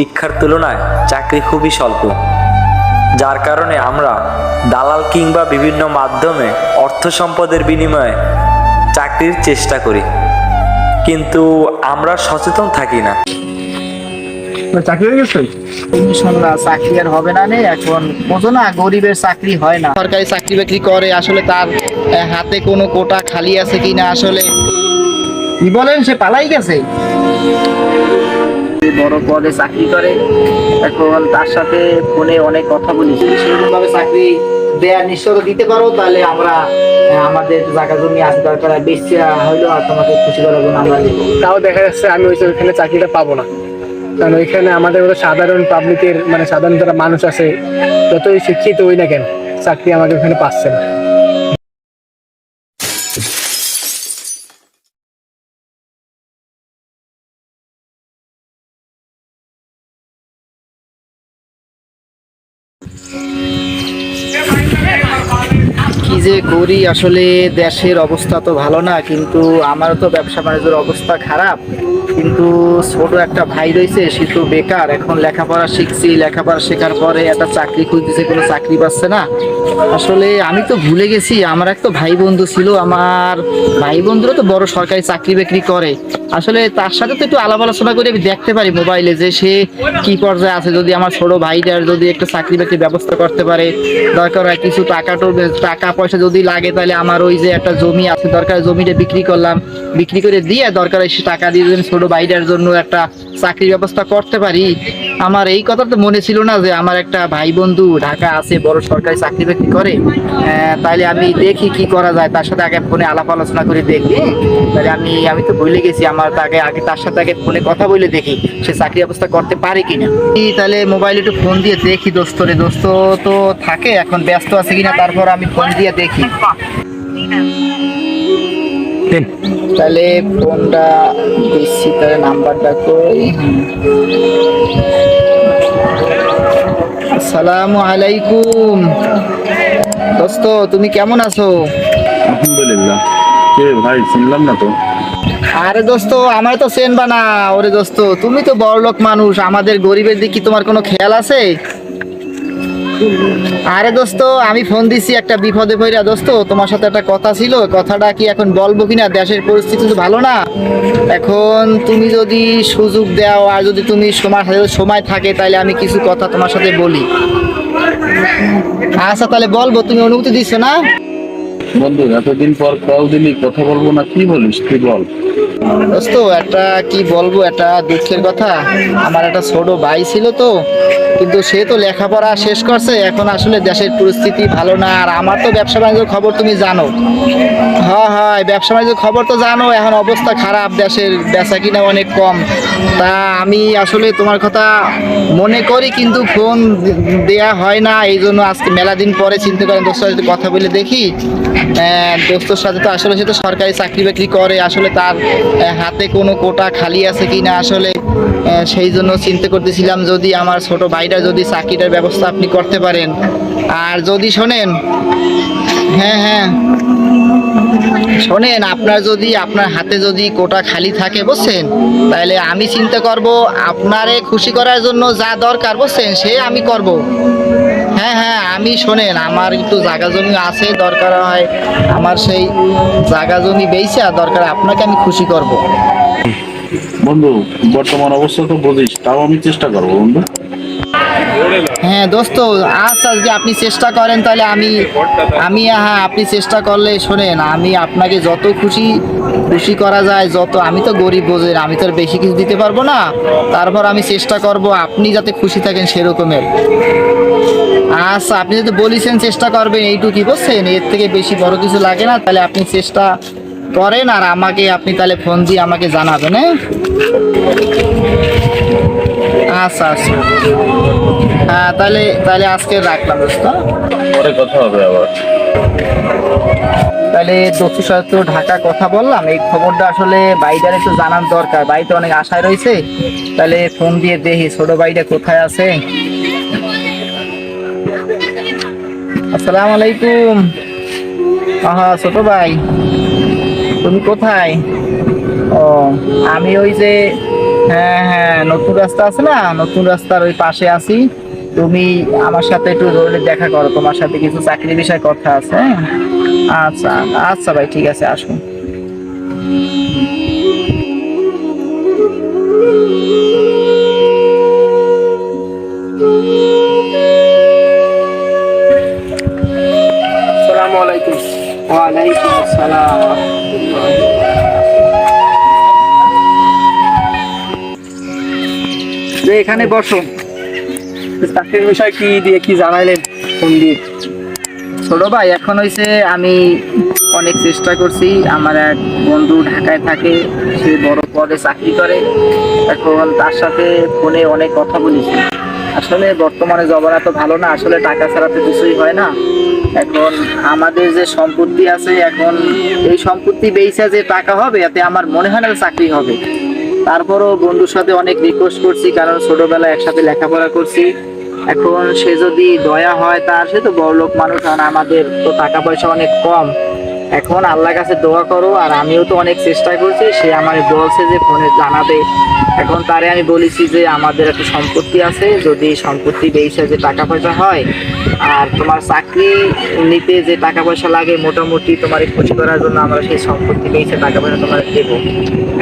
শিক্ষার তুলনায় চাকরি খুবই স্বল্প, যার কারণে আমরা দালাল কিংবা বিভিন্ন মাধ্যমে অর্থ সম্পদের বিনিময়ে চাকরির চেষ্টা করি, কিন্তু আমরা সচেতন থাকি না। চাকরি হয়ে গেছে? ইনশাল্লাহ চাকরি আর হবে না। এখন বোঝো না, গরিবের চাকরি হয় না। সরকারি চাকরি বাকরি করে, আসলে তার হাতে কোনো কোটা খালি আছে কিনা, আসলে কি বলেন, সে পালাই গেছে। বড় পদে চাকরি করে, এখন তার সাথে ফোনে অনেক কথা বলি। সেরকম ভাবে চাকরি দেয়ার নিশ্চয় দিতে পারো, তাহলে আমরা আমাদের জায়গা জমি আছে দরকার বেশি হইলো আর তোমাকে খুশি করার জন্য আমরা দেবো। তাও দেখা যাচ্ছে আমি ওইখানে চাকরিটা পাবো না, কারণ ওইখানে আমাদের মতো সাধারণ পাবলিকের মানে সাধারণ যারা মানুষ আছে, যতই শিক্ষিত হই না কেন, চাকরি আমাদের ওখানে পাচ্ছে না। কি যে করি, আসলে দেশের অবস্থা তো ভালো না, কিন্তু আমারও তো ব্যবসা বাণিজ্যের অবস্থা খারাপ। কিন্তু ছোট একটা ভাই রয়েছে, সে তো বেকার, এখন লেখাপড়া শিখছি, লেখাপড়া শেখার পরে একটা চাকরি খুঁজতেছে, কোনো চাকরি পাচ্ছে না। আসলে আমি তো ভুলে গেছি, আমার একটা ভাই বন্ধু ছিল, আমার ভাই বন্ধুরা তো বড় সরকারি চাকরি বাকরি করে। আসলে তার সাথে তো একটু আলাপ আলোচনা করে আমি দেখতে পারি মোবাইলে যে সে কি পর্যায়ে আছে। যদি আমার ছোট ভাইটার যদি একটা চাকরি বাকরির ব্যবস্থা করতে পারে, দরকার হয় কিছু টাকা পয়সা যদি লাগে, তাহলে আমার ওই যে একটা জমি আছে, দরকার জমিটা বিক্রি করলাম, বিক্রি করে দিয়ে দরকার সে টাকা দিয়ে যদি ছোট ভাইটার জন্য একটা চাকরির ব্যবস্থা করতে পারি। আমার এই কথা তো মনে ছিল না যে আমার একটা ভাই বন্ধু ঢাকা আছে, বড় সরকারি চাকরি বাকরি করে। তাইলে আমি দেখি কি করা যায়, তার সাথে আগে ফোনে আলাপ আলোচনা করে দেখি। তাহলে আমি তো ভুলে গেছি, আমার আগে তার সাথে আগে ফোনে কথা বলে দেখি সে চাকরি ব্যবস্থা করতে পারে কিনা। তাহলে মোবাইলে একটু ফোন দিয়ে দেখি দোস্ত রে, দোস্ত তো থাকে এখন ব্যস্ত আছে কিনা, তারপর আমি ফোন দিয়ে দেখি। তাহলে ফোনটা দিচ্ছি, তাহলে নাম্বারটা কই। আসসালামু আলাইকুম দোস্ত, তুমি কেমন আছো? আলহামদুলিল্লাহ। কে ভাই, চিনলাম না তো। আরে দোস্ত, আমার তো চেনবা না। ওরে দোস্ত, তুমি তো বড়লোক মানুষ, আমাদের গরিবের দিকে তোমার কোনো খেয়াল আছে? আরে দোস্ত, আমি ফোন দিছি একটা বিপদে পড়া। দোস্ত, তোমার সাথে একটা কথা ছিল, কথাটা কি এখন বলবো কিনা? দেশের পরিস্থিতি তো ভালো না এখন। তুমি যদি সুযোগ দাও আর যদি তুমি সময় থাকে, তাহলে আমি কিছু কথা তোমার সাথে বলি। আচ্ছা তাহলে বলবো, তুমি অনুমতি দিচ্ছ না? বন্ধু, এতদিন পর কল দিলি, কথা বলবো না, কি বলিস তুই বল। দোস্ত, একটা কি বলবো, একটা দুঃখের কথা। আমার একটা ছোট ভাই ছিল তো, কিন্তু সে তো লেখাপড়া শেষ করছে, এখন আসলে দেশের পরিস্থিতি ভালো না। আর আমার তো ব্যবসা বাণিজ্যের খবর তুমি জানো। হ্যাঁ, ব্যবসা বাণিজ্যের খবর তো জানো, এখন অবস্থা খারাপ, দেশের বেচা কিনা অনেক কম। তা আমি আসলে তোমার কথা মনে করি, কিন্তু ফোন দেয়া হয় না। এই জন্য আজকে মেলা দিন পরে চিন্তা করেন দোস্তের সাথে কথা বলে দেখি। দোস্তর সাথে তো আসলে সে তো সরকারি চাকরি বাকরি করে, আসলে তার হাতে কোনো কোটা খালি আছে কিনা, আসলে সেই জন্য চিন্তা করতেছিলাম যদি আমার ছোট ভাইটা যদি চাকরিটার ব্যবস্থা আপনি করতে পারেন। আর যদি শোনেন, হ্যাঁ শোনেন, আপনার হাতে যদি কোটা খালি থাকে বুঝছেন, তাহলে আমি চিন্তা করব আপনারে খুশি করার জন্য যা দরকার বুঝছেন সে আমি করব। হ্যাঁ আমি শোনেন, আমার একটু জায়গা জমি আছে, দরকার হয় আমার সেই জায়গা জমি বেচা দরকার আপনাকে আমি খুশি করব। বন্ধু, বর্তমান অবস্থা তো বুঝিস, তাও আমি চেষ্টা করবো বন্ধু। হ্যাঁ দোস্ত, আচ্ছা যদি আপনি চেষ্টা করেন তাহলে আমি হ্যাঁ, আপনি চেষ্টা করলে শোনেন, আমি আপনাকে যত খুশি করা যায়, যত, আমি তো গরিব বোঝেন, আমি তো আর বেশি কিছু দিতে পারবো না, তারপর আমি চেষ্টা করব আপনি যাতে খুশি থাকেন সেরকমের। আচ্ছা, আপনি যদি বলেছেন চেষ্টা করবেন এইটুকুই বুঝছেন, এর থেকে বেশি বড় কিছু লাগে না। তাহলে আপনি চেষ্টা করেন আর আপনি তাহলে ফোন দিয়ে আমাকে জানাবেন। আচ্ছা হ্যাঁ, তাহলে আজকে রাখলাম দোস্ত। পরে কথা হবে আবার। তাহলে দোস্তের সাথে তো ঢাকা কথা বললাম, এই খবরটা আসলে বাইরে একটু জানার দরকার, বাড়িতে অনেক আশায় রয়েছে। তাহলে ফোন দিয়ে দেখি ছোট ভাইটা কোথায় আছে। আসসালামু আলাইকুম। ছোট ভাই, তুমি কোথায়? ও, আমি ওই যে হ্যাঁ হ্যাঁ, নতুন রাস্তা আছে না, নতুন রাস্তার ওই পাশে আছি। তুমি আমার সাথে একটু রোডে দেখা করো, তোমার সাথে কিছু চাকরি বিষয়ে কথা আছে। হ্যাঁ আচ্ছা আচ্ছা ভাই, ঠিক আছে, আসুন। আসসালামু আলাইকুম। ওয়ালাইকুম আসসালাম। যে এখানে বসো। চাকরির বিষয় কি জানাইলেন ফোন দিয়ে? ছোট ভাই, এখন হয়েছে আমি অনেক চেষ্টা করছি। আমার এক বন্ধু ঢাকায় থাকে, সে বড় পদে চাকরি করে। এখন তার সাথে ফোনে অনেক কথা বলেছি। আসলে বর্তমানে জমানা তো ভালো না, আসলে টাকা ছাড়া তো কিছুই হয় না। এখন আমাদের যে সম্পত্তি আছে, এখন এই সম্পত্তি বেচে যে টাকা হবে, এতে আমার মনে হয় না চাকরি হবে। তারপরও বন্ধুর সাথে অনেক রিকোয়েস্ট করছি, কারণ ছোটবেলায় একসাথে লেখাপড়া করছি। এখন সে যদি দয়া হয় তার, সে তো বড়লোক মানুষ, আর আমাদের তো টাকা পয়সা অনেক কম। এখন আল্লাহর কাছে দোয়া করো, আর আমিও তো অনেক চেষ্টা করছি। সে আমার বলছে যে ফোনে জানাবে। এখন তারে আমি বলেছি যে আমাদের একটা সম্পত্তি আছে, যদি সম্পত্তি বেচে যে টাকা পয়সা হয়, আর তোমার চাকরি নিতে যে টাকা পয়সা লাগে মোটামুটি তোমার খুশি করার জন্য, আমরা সেই সম্পত্তি বেচে টাকা পয়সা তোমার দেবো।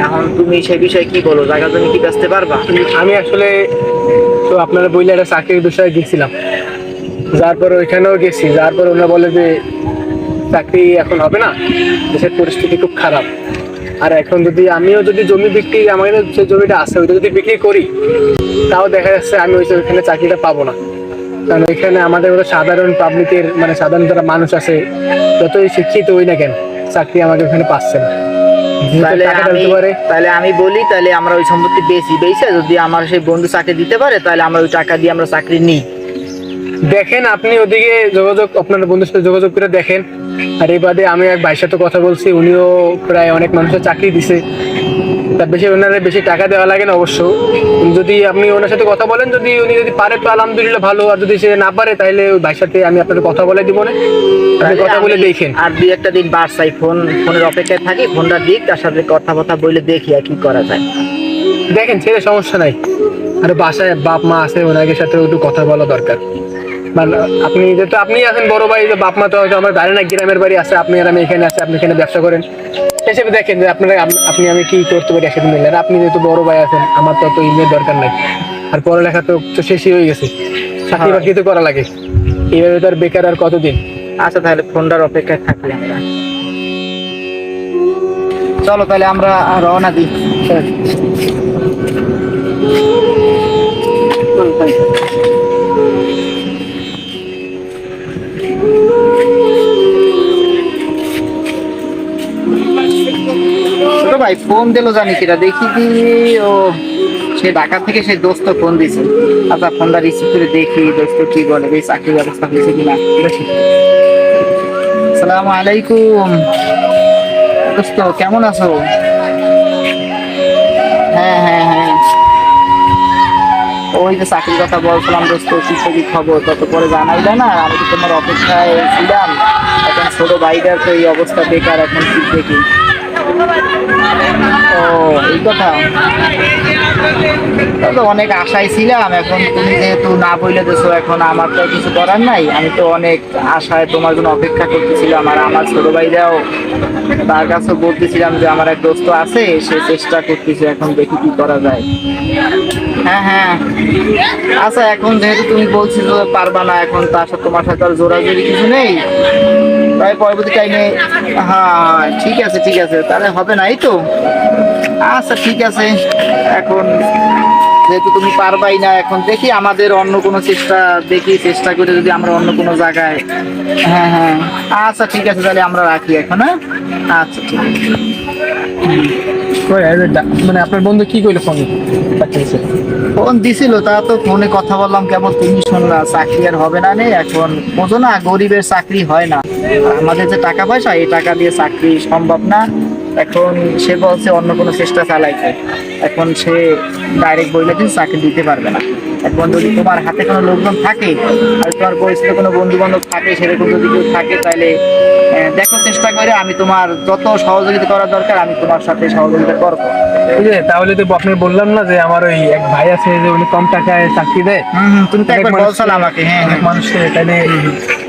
এখন তুমি সেই বিষয়ে কি বলো? জায়গা জমি কি বেচতে পারবা? আমি আসলে তো আপনারা বললে একটা চাকরির বিষয়ে গেছিলাম, যার পর ওইখানেও গেছি, যার পর ওনারা বলে যে চাকরি এখন হবে না, দেশের পরিস্থিতি খুব খারাপ। আর এখন আমিও যদি জমি বিক্রি, আমার যে জমিটা আছে ওইটা যদি বিক্রি করি, তাও দেখা যাচ্ছে আমি ওইখানে চাকরিটা পাবো না। কারণ ওইখানে আমাদের মতো সাধারণ পাবলিকের, মানে সাধারণ যারা মানুষ আছে, যতই শিক্ষিত হই না কেন, চাকরি আমাকে ওখানে পাচ্ছে না। তাহলে আমি বলি, তাহলে আমরা ওই সম্পত্তি বেচে যদি আমার সেই বন্ধু চাকরি দিতে পারে, তাহলে আমরা ওই টাকা দিয়ে আমরা চাকরি নিই। দেখেন আপনি ওদিকে আপনার বন্ধুর সাথে যোগাযোগ করে দেখেন। আর এই বাদে আমি এক ভাইয়ের সাথে কথা বলছি, উনিও প্রায় অনেক মানুষের চাকরি দিছে। তার ওনারা বেশি টাকা দেওয়া লাগে না অবশ্য। যদি আপনি ওনার সাথে কথা বলেন, উনি যদি পারে তো আলহামদুলিল্লাহ ভালো, আর যদি সে না পারে তাহলে ওই ভাইয়ের সাথে আমি আপনাকে কথা বলে দিব না, আপনি কথা বলে দেখেন। আর দুই একটা দিন বাসায় ফোনের অপেক্ষায় থাকি, ফোনটা দিক, তার সাথে কথা বলে দেখি আর কি করা যায়। দেখেন ছেলে সমস্যা নাই, আর বাসায় বাপ মা আছে, ওনাদের সাথে একটু কথা বলা দরকার। মানে আপনি যেহেতু আপনি আছেন বড় ভাই, যে বাপ মা তো হয়তো আমার বাড়ি না, গ্রামের বাড়ি আছে, আপনি আর আমি এখানে আছে, আপনি এখানে ব্যবসা করেন, হিসেবে দেখেন যে আমি কি করতে পারি একসাথে মিলে। আর আপনি যেহেতু বড় ভাই আছেন, আমার তো অত ইমের দরকার নাই, আর পড়ালেখা তো শেষই হয়ে গেছে, চাকরি বাকরি তো করা লাগে, এইভাবে তো আর বেকার আর কতদিন। আচ্ছা তাহলে ফোনটার অপেক্ষায় থাকি আমরা। চলো তাহলে আমরা রওনা দিই। ছোট ভাই ফোন দিল জানি কিরা, দেখি কি ও সে ঢাকা থেকে সেই দোস্ত ফোন দিছে। আচ্ছা ফোনটা রিসিভ করে দেখি দোস্ত কি বলে, এই চাকরির ব্যবস্থা হয়েছে কিনা দেখি। আসসালামু আলাইকুম দোস্ত, কেমন আছো? হ্যাঁ হ্যাঁ হ্যাঁ, ওই যে চাকরির কথা বলছিলাম দোস্ত, কি খবর তত পরে জানাইলে না, আমি তো তোমার অপেক্ষায় ছিলাম। এখন ছোট ভাইটার তো এই অবস্থা, বেকার, এখন কি দেখি। ও এই কথা, তো অনেক আশায় ছিলাম। এখন তুমি যেহেতু না বলে দিছো, এখন আমার তো কিছু করার নাই। আমি তো অনেক আশায় তোমার জন্য অপেক্ষা করতেছিলাম, আর আমার ছোট ভাইরাও, তার কাছে বলতেছিলাম যে আমার এক দোস্ত আছে, সে চেষ্টা করতেছে, এখন দেখি কি করা যায়। হ্যাঁ হ্যাঁ আচ্ছা, এখন যেহেতু তুমি বলছিলো পারবা না, এখন তার সাথে তোমার সাথে আর জোরাজোরি কিছু নেই, তাই পরবর্তী টাইমে। হ্যাঁ ঠিক আছে তাহলে হবে না, এই তো। আচ্ছা ঠিক আছে, এখন যেহেতু তুমি পারবাই না, এখন দেখি আমাদের অন্য কোনো চেষ্টা করে যদি আমরা অন্য কোনো জায়গায়। হ্যাঁ হ্যাঁ আচ্ছা ঠিক আছে, তাহলে আমরা রাখি এখন। হ্যাঁ আচ্ছা ঠিক আছে। মানে আপনার বন্ধু কি করলো ফোন দিছিল, তা তো ফোনে কথা বললাম, কেবল তুমি শুনলা, চাকরি আর হবে না নে। এখন বোঝো না, গরিবের চাকরি হয় না, আর আমাদের যে টাকা পয়সা, এই টাকা দিয়ে চাকরি সম্ভব না। এখন সে বলছে অন্য কোনো চেষ্টা চালাইছে। এখন সে ডাইরেক্ট বললে কিন্তু চাকরি দিতে পারবে না। এখন যদি তোমার হাতে কোনো লোকজন থাকে আর তোমার পরিচিত কোনো বন্ধু বান্ধব থাকে, সেরকম যদি কেউ থাকে, তাহলে দেখো চেষ্টা করে, আমি তোমার যত সহযোগিতা করা দরকার আমি তোমার সাথে সহযোগিতা করবো। এই যে তাহলে তো আপনার বললাম না যে আমার ওই এক ভাই আছে যে উনি কম টাকায় চাকরি দেয়, তুমি তো একবার অনেক বলছিলে আমাকে। হ্যাঁ অনেক মানুষকে, তাহলে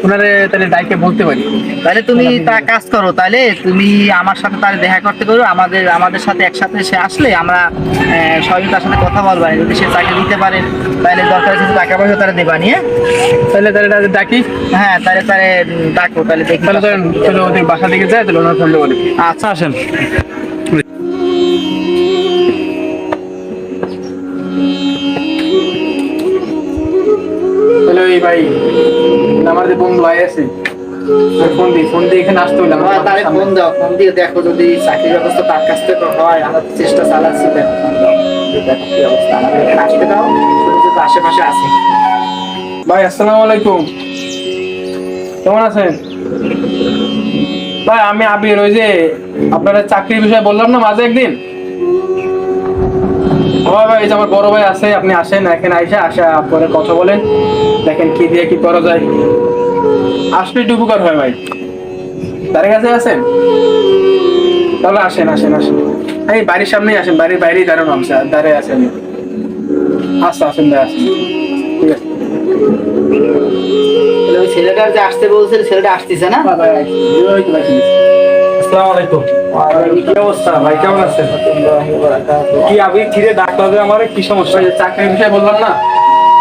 ওনারে তাহলে ডাইকে বলতে পারি। তাহলে তুমি তা কাজ করো, তাহলে তুমি আমার সাথে তাহলে দেখা করতে পারো, আমাদের সাথে একসাথে সে আসলে আমরা সবাই তার সাথে কথা বলবো। যদি সে চাকরি দিতে পারে তাহলে দরকার আছে টাকা পয়সা তারা দেবা নিয়ে। তাহলে ডাকি। হ্যাঁ তাহলে ডাকো, তাহলে দেখি। তাহলে ধরেন তাহলে ওদের বাসা দিকে যায়, তাহলে ওনার ফোন বলি। আচ্ছা আসেন। তাহলে ওই ভাই আমার যে বন্ধু ভাই আছে, ফোন দিয়ে এখানে আসতে হইলাম। তাহলে ফোন দাও, ফোন দিয়ে দেখো যদি চাকরির ব্যবস্থা তার কাছ থেকে হয়। আমরা তো চেষ্টা চালাচ্ছি, দেখো ফোন দাও, দেখো কি অবস্থা। আমাদের এখানে আসতে দাও, তুমি যদি আশেপাশে আছে। ভাই আসসালামু আলাইকুম, কেমন আছেন? ভাই আমি আবির, ওই যে আপনারা চাকরির বিষয়ে বললাম না মাঝে একদিন। ভাই এই যে আমার বড় ভাই আছে, আপনি আসেন এখানে, আসা পরে কথা বলেন, দেখেন কি দিয়ে কি করা যায়। আসলে একটু উপকার হয় ভাই। তার কাছে আছেন? তাহলে আসেন। এই বাড়ির সামনেই আসেন, বাড়ির বাইরেই দাঁড়ানো, দাঁড়িয়ে আছেন। আচ্ছা আসেন ভাই, আসেন। ঠিক আছে। তাহলে ওই ছেলেটার যে আসতে বলছে, ছেলেটা আসতেছে না? আসসালামু আলাইকুম। কি অবস্থা ভাই, কেমন আছেন? কি আবির কিরে ডাকলো যে আমার, কি সমস্যা? চাকরির বিষয়ে বললাম না?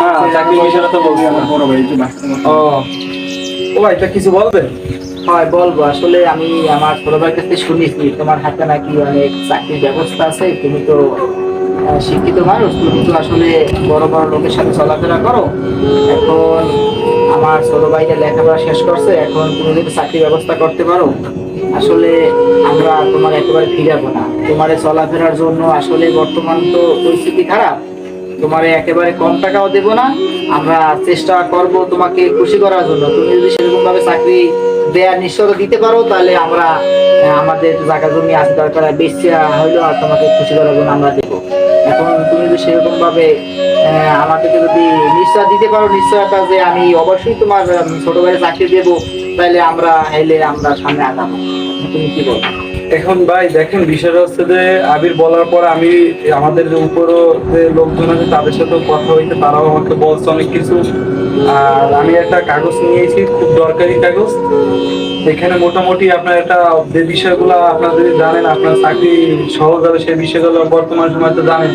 হ্যাঁ চাকরির বিষয়টা তো বলছি, আমার বড় ভাই। ও ভাই তা কিছু বলবেন? হয় বলবো। আসলে আমি আমার ছোট ভাইয়ের কাছে শুনেছি তোমার হাতে নাকি অনেক চাকরির ব্যবস্থা আছে। তুমি তো শিক্ষিত মানুষ, তুমি তো আসলে বড় বড় লোকের সাথে চলাফেরা করো। এখন আমার ছোট ভাইটা লেখাপড়া শেষ করছে, এখন তুমি যদি চাকরির ব্যবস্থা করতে পারো, আসলে আমরা তোমার একেবারে ফিরাবো না। তোমার চলাফেরার জন্য আসলে বর্তমান তো পরিস্থিতি খারাপ, তোমার একেবারে কম টাকাও দেব না। আমরা চেষ্টা করব তোমাকে খুশি করার জন্য। তুমি যদি সেরকম ভাবে চাকরি দেওয়ার নিশ্চয়তা দিতে পারো, তাহলে আমরা আমাদের জায়গা জমি আছে দরকার বেশি হইলেও আর তোমাকে খুশি করার জন্য আমরা দেবো। এখন তুমি যদি সেরকম ভাবে আমাদেরকে যদি নিশ্চয় দিতে পারো, নিশ্চয়তা যে আমি অবশ্যই তোমার ছোট ভাইয়ের চাকরি দেবো, তাহলে আমরা সামনে আগাবো। তুমি কি বলো? এখন ভাই দেখেন, বিষয়টা হচ্ছে যে আবির বলার পর আমি আমাদের যে উপরও যে লোকজন আছে তাদের সাথেও কথা হইতে, তারাও আমাকে বলছে অনেক কিছু। আর আমি একটা কাগজ নিয়েছি, খুব দরকারি কাগজ। এখানে মোটামুটি আপনার একটা যে বিষয়গুলো আপনার যদি জানেন আপনার চাকরি সহজ হবে, সেই বিষয়গুলো বর্তমান সময় তো জানেন।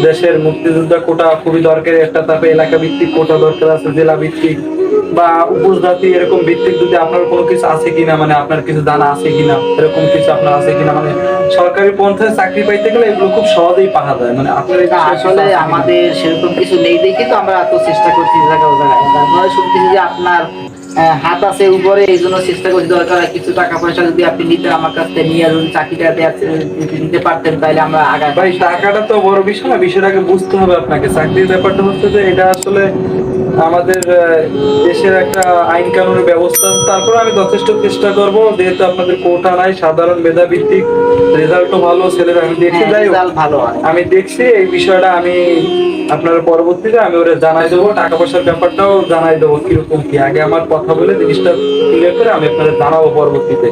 দেশের মুক্তিযোদ্ধা কোটা খুবই দরকারি একটা, তারপরে এলাকা ভিত্তিক কোটা দরকার আছে, জেলা ভিত্তিক বা উপজাতি এরকম ভিত্তিক যদি আপনার কোনো কিছু আছে কিনা, মানে আপনার কিছু জানা আছে কিনা, এরকম কিছু আপনার আছে কিনা, মানে সরকারি পন্থায় চাকরি পাইতে গেলে এগুলো খুব সহজেই পাওয়া যায়। মানে আপনার আসলে আমাদের সেরকম কিছু নেই দেখি তো আমরা এত চেষ্টা করছি তারপরে শুনতেছি যে আপনার হাত আছে উপরে, এই জন্য চেষ্টা করছি। দরকার কিছু টাকা পয়সা যদি আপনি নিতে আমার কাছ থেকে নিয়ে যদি চাকরিটা দিতে পারতেন, তাহলে আমরা আগাই। ভাই টাকাটা তো বড় বিষয় না, বিষয়টাকে বুঝতে হবে আপনাকে। চাকরির ব্যাপারটা হচ্ছে যে এটা আসলে আমাদের দেশের একটা আইন কানুনের ব্যবস্থা। তারপর আমি যথেষ্ট চেষ্টা করব, যেহেতু আপনাদের কোটা নাই, সাধারণ মেধা ভিত্তিক, রেজাল্টও ভালো ছেলেরা, আমি দেখছি। যাই হোক, ভালো হয়, আমি দেখছি এই বিষয়টা, আমি আপনার পরবর্তীতে আমি ওরা জানাই দেবো, টাকা পয়সার ব্যাপারটাও জানাই দেবো কিরকম কি। আগে আমার কথা বলে জিনিসটা ক্লিয়ার করে আমি আপনাদের জানাবো পরবর্তীতে।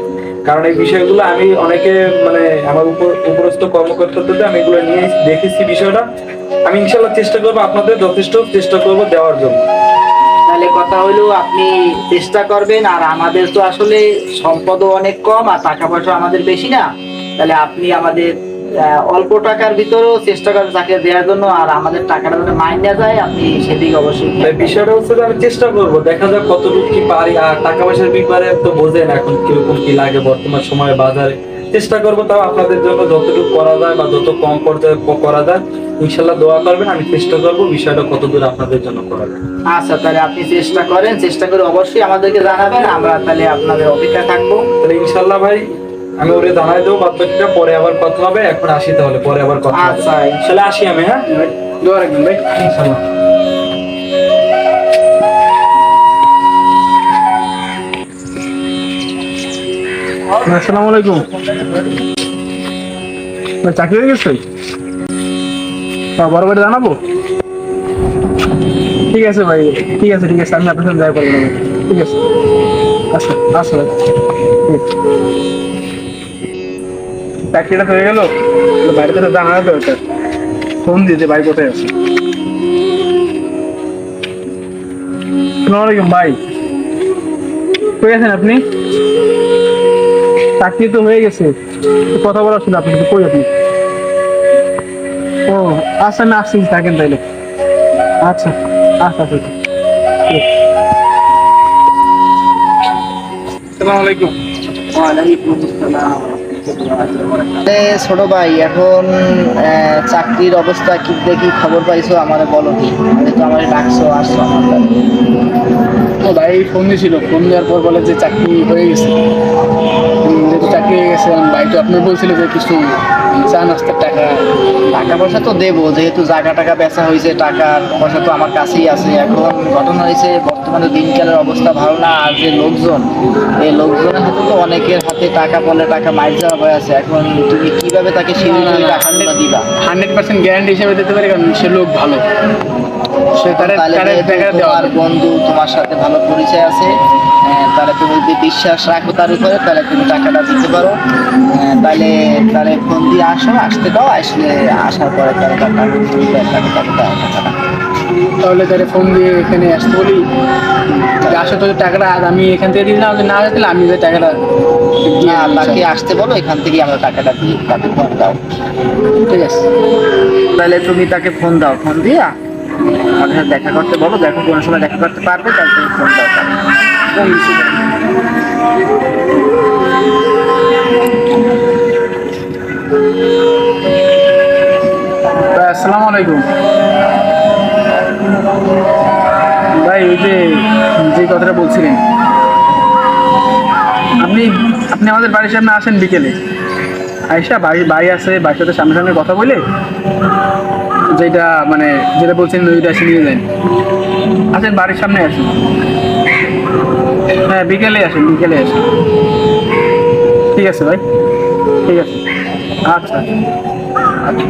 কারণ এই বিষয়গুলো আমি অনেকে মানে আমার উপরস্থ কর্মকর্তাদের আমি এগুলো নিয়ে দেখেছি বিষয়টা। আমি ইনশাল্লাহ চেষ্টা করবো, আপনাদের যথেষ্ট চেষ্টা করবো দেওয়ার জন্য। তাহলে কথা হলো আপনি চেষ্টা করবেন। আর আমাদের তো আসলে সম্পদও অনেক কম আর টাকা পয়সা আমাদের বেশি না, তাহলে আপনি আমাদের অল্প টাকার ভিতরেও চেষ্টা করবেন চাকরি দেওয়ার জন্য। আর আমাদের টাকাটা যদি মাইন্ডা যায়, আপনি সেদিকে অবশ্যই। বিষয়টা হচ্ছে যে আমি চেষ্টা করবো, দেখা যাক কতটুকু কি পারি। আর টাকা পয়সার ব্যাপারে তো বোঝেন এখন কিরকম কি লাগে বর্তমান সময়ে বাজারে। চেষ্টা করবো তাও আপনাদের জন্য যতটুকু করা যায় বা যত কম পর্যায়ে করা যায়, ইনশাল্লাহ দোয়া করবেন। আমি চেষ্টা করবো বিষয়টা কতদূর আপনাদের জন্য করা যায়। আচ্ছা তাহলে আপনি চেষ্টা করেন, চেষ্টা করে অবশ্যই আমাদেরকে জানাবেন, আমরা তাহলে আপনাদের অপেক্ষা থাকবো। তাহলে ইনশাল্লাহ ভাই আমি ওরে জানাই দেবো বাচ্চাটা, পরে আবার কথা হবে। এখন আসি, তাহলে পরে আবার কথা হবে। আচ্ছা ইনশাল্লাহ আসি আমি। হ্যাঁ দোয়া রাখবেন ভাই, ইনশাল্লাহ। আসসালামু আলাইকুম। চাকরি হয়ে গেছে? বড় করে জানাবো। ঠিক আছে ভাই, ঠিক আছে ঠিক আছে, আমি আপনার সাথে দেখা করবো। ঠিক আছে, আসো আসো ভাই। চাকরিটা হয়ে গেল, বাড়িতে তো জানা তো ওটা, ফোন দিতে ভাই কোথায় আছে। আসসালামু আলাইকুম ভাই, কই আছেন আপনি? চাকরি তো হয়ে গেছে, কথা বলার ছিল আপনি, কিন্তু কই আপনি? ও আচ্ছা, আমি আসছি, থাকেন তাইলে। আচ্ছা আচ্ছা আচ্ছা। আসসালামু আলাইকুম। ছোট ভাই, এখন চাকরির অবস্থা কি দেখি, খবর পাইছো? আমারে বলো কি, তো আমার ডাকছো, আসছো আমার বাড়ি। ও ভাই ফোন দিয়েছিল, ফোন দেওয়ার পর বলে যে চাকরি হয়ে গেছে। যেহেতু চাকরি হয়ে গেছে, ভাই তো আপনি বলছিল যে কিছু চা নাস্তার টাকা। টাকা পয়সা তো দেবো, যেহেতু জায়গা টাকা বেচা হয়েছে, টাকা পয়সা তো আমার কাছেই আছে। এখন ঘটনা হয়েছে, বর্তমানে দিনকালের অবস্থা ভালো না, আর যে লোকজন, এই লোকজনের হাতে তো অনেকের হাতে টাকা বলে টাকা মাইর যাওয়া হয়ে আছে। এখন তুমি কিভাবে তাকে সিঁড়ি টাকাগুলো দিবা? 100% গ্যারান্টি হিসেবে দিতে পারি, কারণ সে লোক ভালো। সে তারা তাহলে টাকা যেহেতু দেওয়া তোমার বন্ধু, তোমার সাথে ভালো পরিচয় আছে, তাহলে তুমি যদি বিশ্বাস রাখো তার উপরে, তাহলে তুমি টাকাটা দিতে পারো। তাহলে তাহলে ফোন দিয়ে আসো, আসতে দাও, আসলে আসার পরে তাহলে টাকাটা। তাহলে তাহলে ফোন দিয়ে এখানে আসতে বলি যে আসো, তোদের টাকাটা আর আমি এখান থেকে দিলাম, না দিলে আমি যে টাকাটা না, তাকে আসতে বলো, এখান থেকে আমরা টাকাটা দিই, তাকে ফোন দাও। ঠিক আছে। তাহলে তুমি তাকে ফোন দাও, ফোন দিয়া আমাদের সাথে দেখা করতে বলো, দেখো কোনো সময় দেখা করতে পারবে, তাহলে তুমি ফোন দাও তাকে। ফোন দিচ্ছি। ভাই, আসসালামু আলাইকুম ভাই। ওই যে যে কথাটা বলছিলেন, আপনি আপনি আমাদের বাড়ির সামনে আসেন বিকেলে, আইসা ভাই আছে, ভাইয়ের সাথে সামনে সামনে কথা বলে যেটা মানে যেটা বলছেন ওইটা এসে নিয়ে যান। আসেন, বাড়ির সামনে আসেন। হ্যাঁ, বিকেলে আসেন, বিকেলে আসেন। ঠিক আছে ভাই, ঠিক আছে। আচ্ছা আচ্ছা।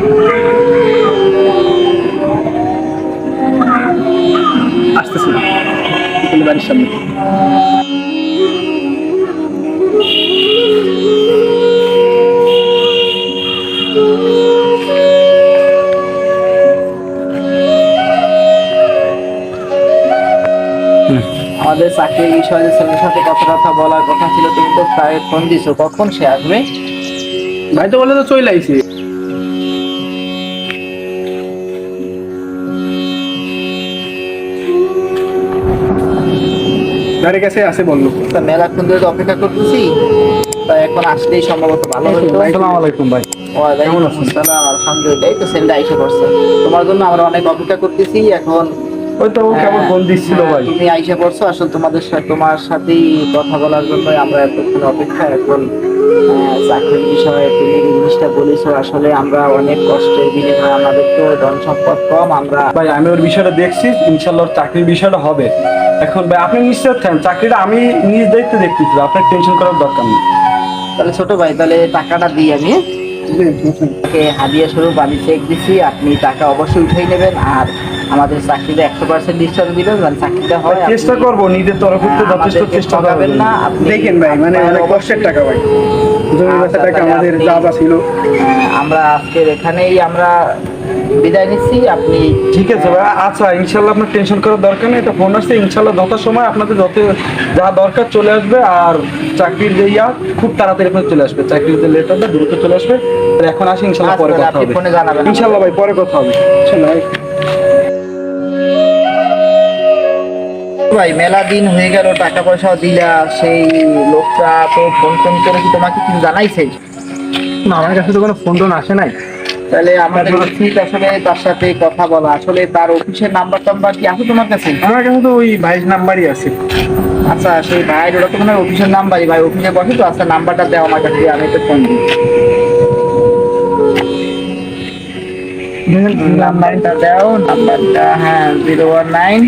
আসতেছি বিকেলে বাড়ির সামনে। আমাদের চাকরির বিষয়ে যে ছেলের সাথে কথা বলার কথা ছিল, তুমি তো প্রায় ফোন দিছো, কখন সে আসবে? ভাই তো বলে তো চলে আইছি। গাড়ির কাছে আছে বললো। তা মেলাক্ষণ ধরে তো অপেক্ষা করতেছি, তা এখন আসলেই সম্ভবত ভালো হতো। আসসালামু আলাইকুম ভাই। ওয়ালাইকুম আসসালাম, আলহামদুলিল্লাহ। এই তো ছেলেটা আইসা পড়ছে, তোমার জন্য আমরা অনেক অপেক্ষা করতেছি। এখন ওই তো কেমন ফোন দিচ্ছিল ভাই। তুমি আইসা পড়ছো, আসলে তোমার সাথেই কথা বলার জন্য আমরা এতক্ষণ অপেক্ষা। এখন চাকরির বিষয়ে তুমি যে জিনিসটা বলেছো, আসলে আমরা অনেক কষ্টের বিনিময়ে, আমাদের তো ধন সম্পদ কম, আমরা ভাই আমি ওর বিষয়টা দেখছি, ইনশাল্লাহ ওর চাকরির বিষয়টা হবে। এখন ভাই আপনি নিশ্চয় থাকেন, চাকরিটা আমি নিজ দায়িত্বে দেখতেছি, আপনার টেনশন করার দরকার নেই। তাহলে ছোট ভাই, তাহলে টাকাটা দিই আমি। তাকে হাদিয়া স্বরূপ আমি চেক দিচ্ছি, আপনি টাকা অবশ্যই উঠাই নেবেন, আর আমাদের চাকরিতে 100% নিশ্চয় দিবেন, মানে চাকরিটা হয়। চেষ্টা করবো নিজের তরফ থেকে যথেষ্ট আমাদেরকে চেষ্টা ঠকাবেন করবেন না না। আপনি। দেখেন ভাই, মানে অনেক কষ্টের টাকা ভাই, জমি বেচা টাকা আমাদের যা যা ছিল। আমরা আজকের এখানেই আমরা বিদায় নিচ্ছি, আপনি ঠিক আছে ভাই, আচ্ছা ইনশাল্লাহ আপনার টেনশন করার দরকার নেই। এটা ফোন আসছে, ইনশাল্লাহ যথাসময় আপনাদের যা দরকার চলে আসবে। আর চাকরির যে খুব তাড়াতাড়ি আপনার চলে আসবে, চাকরির যে লেটারটা দ্রুত চলে আসবে। তো এখন আসি, ইনশাল্লাহ পরে কথা আপনি হবে। ফোনে জানাবেন। ইনশাল্লাহ ভাই, পরে কথা হবে। ভাই, মেলা দিন হয়ে গেল, টাকা পয়সাও দিলা, সেই লোকটা তো ফোন করে কি তোমাকে কিছু জানাইছে? না, আমার কাছে তো কোনো ফোন টোন আসে নাই। তাহলে আমাদের উচিত আসলে তার সাথে কথা বলা। আসলে তার অফিসের নাম্বার টাম্বার কি আছে তোমার কাছে? আমার কাছে তো ওই ভাইয়ের নাম্বারই আছে। আচ্ছা, সেই ভাইয়ের ওটা তো মনে হয় অফিসের নাম্বারই, ভাই অফিসে বসে তো। আচ্ছা, নাম্বারটা দেও আমার কাছে, আমি তো ফোন দিই। নাম্বারটা দাও, নাম্বারটা, হ্যাঁ 019।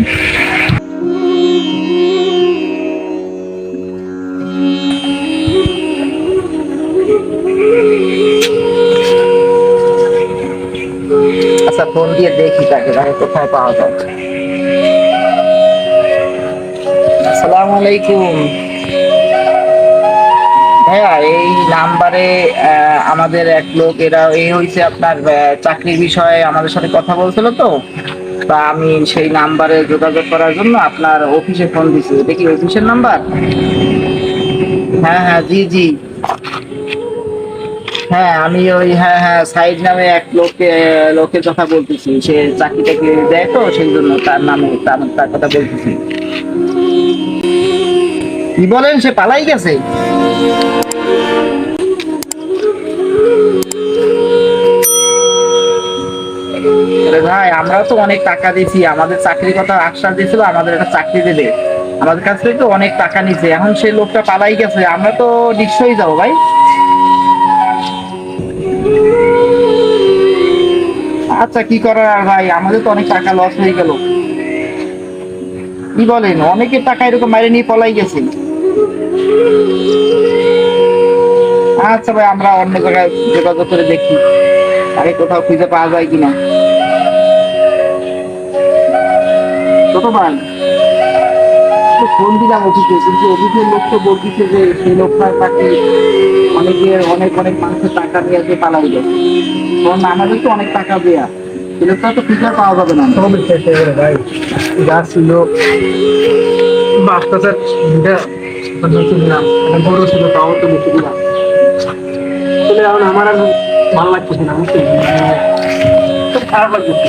আচ্ছা ফোন দিয়ে দেখি তাকে তাকে কোথায় পাওয়া যায়। আসসালামু আলাইকুম ভাইয়া, এই নাম্বারে আমাদের এক লোক এরা এই হয়েছে আপনার চাকরির বিষয়ে আমাদের সাথে কথা বলছিল তো, তা আমি সেই নাম্বারে যোগাযোগ করার জন্য আপনার অফিসে ফোন দিছি। এটা কি অফিসের নাম্বার? হ্যাঁ হ্যাঁ, জি জি। হ্যাঁ আমি ওই হ্যাঁ হ্যাঁ সাইদ নামে এক লোকের কথা বলতেছি। সে চাকরি টাকরি দেয় তো, সেই জন্য তার নামে তার কথা বলতেছি। কি বলেন, সে পালাই গেছে? আরে ভাই, আমরা তো অনেক টাকা দিয়েছি, আমাদের চাকরির কথা আশ্বাস দিয়েছিল আমাদের একটা চাকরি দেবে, আমাদের কাছ থেকে তো অনেক টাকা নিছে। এখন সেই লোকটা পালাই গেছে, আমরা তো নিশ্চয়ই যাবো ভাই। আচ্ছা কি করার আর ভাই, আমাদের তো অনেক টাকা লস হয়ে গেল। কি বলেন, অনেকের টাকা এরকম বাইরে নিয়ে পলাই গেছে। আচ্ছা ভাই, আমরা অন্য জায়গায় যোগাযোগ করে দেখি আরে কোথাও খুঁজে পাওয়া যায় কিনা। ছোট ভাই, তো ফোন দিলাম অফিসে, কিন্তু অফিসের লোক তো বলতেছে যে সেই লোকটা তাকে অনেক অনেক মানুষের টাকা দিয়ে যে পালাই গেছে। কারণ আমাদের তো অনেক টাকা দেয়া, সেই লোকটা তো ফিচার পাওয়া যাবে না। সব শেষ হয়ে গেল ভাই, যা ছিল বাচ্চাদের বেশি দিলাম, একটা বড় ছিল তাও তো বেশি দিলাম। আসলে এখন আমার আর ভালো লাগতেছে না, বুঝছেন? খুব খারাপ লাগতেছে।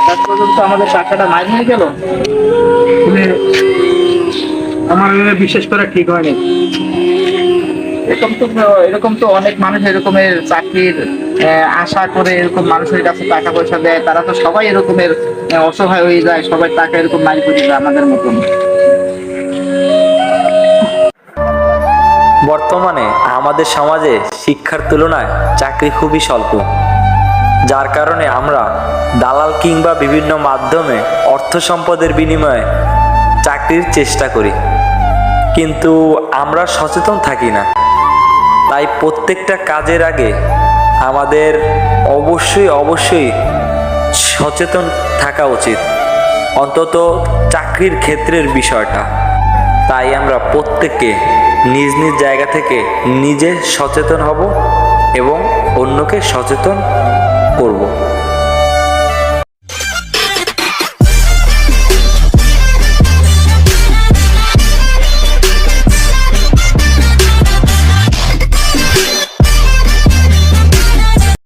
শেষ পর্যন্ত আমাদের টাকাটা নাই হয়ে গেল। আসলে আমার বিশ্বাস করা ঠিক হয়নি। এরকম তো অনেক মানুষ এরকমের চাকরির আশা করে এরকম মানুষের কাছে টাকা পয়সা দেয়, তারা তো সবাই এরকমের অসহায় হয়ে যায়, সবাই টাকা এরকম মারি করে যায় আমাদের মতন। বর্তমানে আমাদের সমাজে শিক্ষার তুলনায় চাকরি খুবই স্বল্প, যার কারণে আমরা দালাল কিংবা বিভিন্ন মাধ্যমে অর্থ সম্পদের বিনিময়ে চাকরির চেষ্টা করি, কিন্তু আমরা সচেতন থাকি না। তাই প্রত্যেকটা কাজের আগে আমাদের অবশ্যই সচেতন থাকা উচিত, অন্তত চাকরির ক্ষেত্রের বিষয়টা। তাই আমরা প্রত্যেককে নিজ নিজ জায়গা থেকে নিজে সচেতন হব এবং অন্যকে সচেতন করব।